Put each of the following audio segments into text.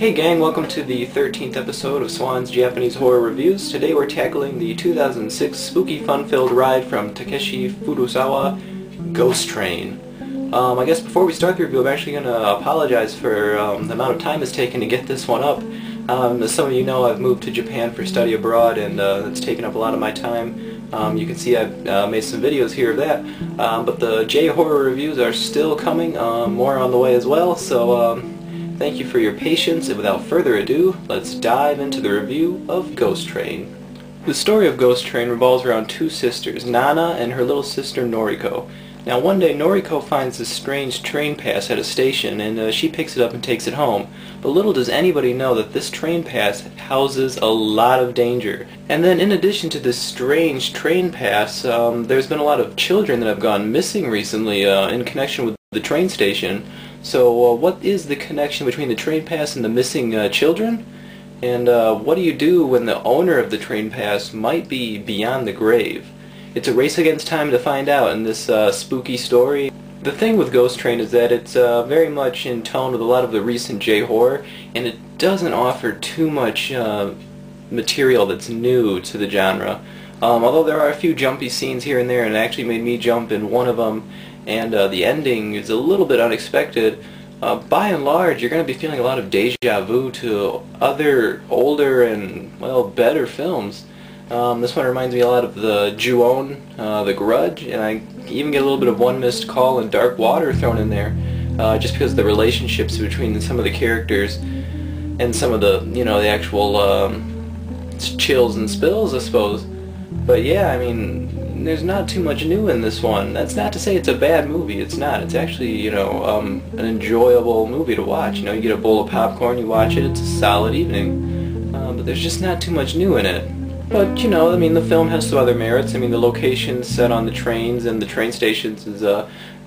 Hey gang, welcome to the 13th episode of Swan's Japanese Horror Reviews. Today we're tackling the 2006 spooky fun-filled ride from Takeshi Furusawa, Ghost Train. I guess before we start the review, I'm actually going to apologize for the amount of time it's taken to get this one up. As some of you know, I've moved to Japan for study abroad, and it's taken up a lot of my time. You can see I've made some videos here of that, but the J-horror reviews are still coming, more on the way as well, so thank you for your patience, and without further ado, let's dive into the review of Ghost Train. The story of Ghost Train revolves around two sisters, Nana and her little sister Noriko. Now one day Noriko finds this strange train pass at a station, and she picks it up and takes it home. But little does anybody know that this train pass houses a lot of danger. And then in addition to this strange train pass, there's been a lot of children that have gone missing recently in connection with the train station. So what is the connection between the train pass and the missing children? And what do you do when the owner of the train pass might be beyond the grave? It's a race against time to find out in this spooky story. The thing with Ghost Train is that it's very much in tone with a lot of the recent J-horror, and it doesn't offer too much material that's new to the genre. Although there are a few jumpy scenes here and there, and it actually made me jump in one of them, and the ending is a little bit unexpected. By and large, you're going to be feeling a lot of deja vu to other older and, well, better films. This one reminds me a lot of the Ju-on, The Grudge, and I even get a little bit of One Missed Call and Dark Water thrown in there, just because of the relationships between some of the characters and some of the, you know, the actual chills and spills, I suppose. But yeah, I mean, there's not too much new in this one. That's not to say it's a bad movie. It's not. It's actually, you know, an enjoyable movie to watch. You know, you get a bowl of popcorn, you watch it, it's a solid evening. But there's just not too much new in it. But, you know, I mean, the film has some other merits. I mean, the locations set on the trains and the train stations is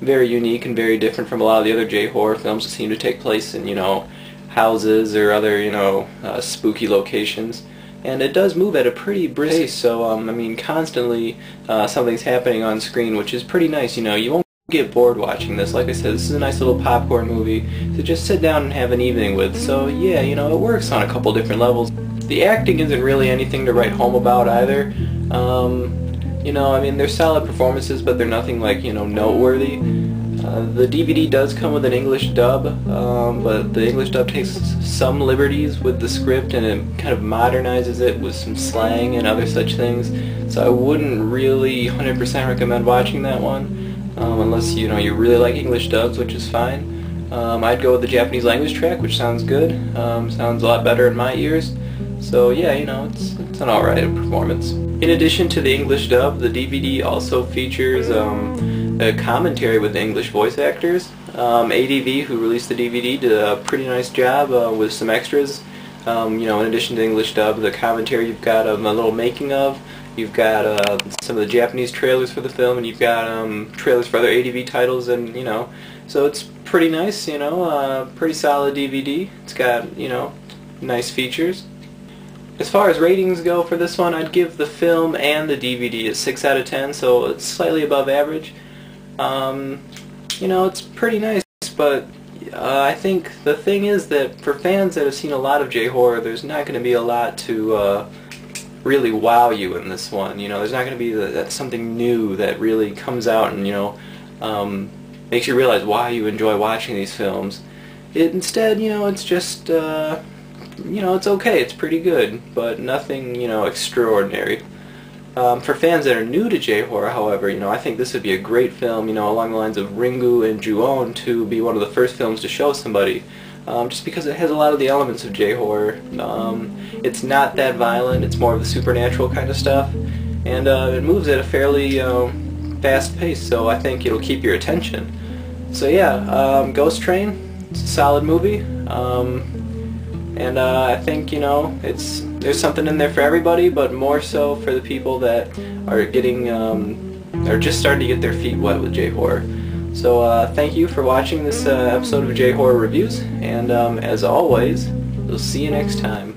very unique and very different from a lot of the other J-horror films that seem to take place in, you know, houses or other, you know, spooky locations. And it does move at a pretty brisk pace, so, I mean, constantly something's happening on screen, which is pretty nice. You know, you won't get bored watching this. Like I said, this is a nice little popcorn movie to just sit down and have an evening with. So, yeah, you know, it works on a couple different levels. The acting isn't really anything to write home about either. You know, I mean, they're solid performances, but they're nothing like, you know, noteworthy. The DVD does come with an English dub, but the English dub takes some liberties with the script, and it kind of modernizes it with some slang and other such things. So I wouldn't really 100% recommend watching that one, unless, you know, you really like English dubs, which is fine. I'd go with the Japanese language track, which sounds good. Sounds a lot better in my ears. So yeah, you know, it's an alright performance. In addition to the English dub, the DVD also features a commentary with English voice actors. ADV, who released the DVD, did a pretty nice job with some extras. You know, in addition to the English dub, the commentary, you've got a little making of, you've got some of the Japanese trailers for the film, and you've got trailers for other ADV titles, and, you know, so it's pretty nice, you know, pretty solid DVD. It's got, you know, nice features. As far as ratings go for this one, I'd give the film and the DVD a 6 out of 10, so it's slightly above average. You know, it's pretty nice, but I think the thing is that for fans that have seen a lot of J-horror, there's not going to be a lot to really wow you in this one. You know, there's not going to be that something new that really comes out and, you know, makes you realize why you enjoy watching these films. Instead, you know, it's just you know, it's okay, it's pretty good, but nothing, you know, extraordinary. For fans that are new to J-horror, however, you know, I think this would be a great film, you know, along the lines of Ringu and Ju-on, to be one of the first films to show somebody, just because it has a lot of the elements of J-horror. It's not that violent, it's more of the supernatural kind of stuff, and it moves at a fairly fast pace, so I think it'll keep your attention. So yeah, Ghost Train, it's a solid movie. And I think, you know, there's something in there for everybody, but more so for the people that are getting, are just starting to get their feet wet with J-horror. So thank you for watching this episode of J-horror reviews, and as always, we'll see you next time.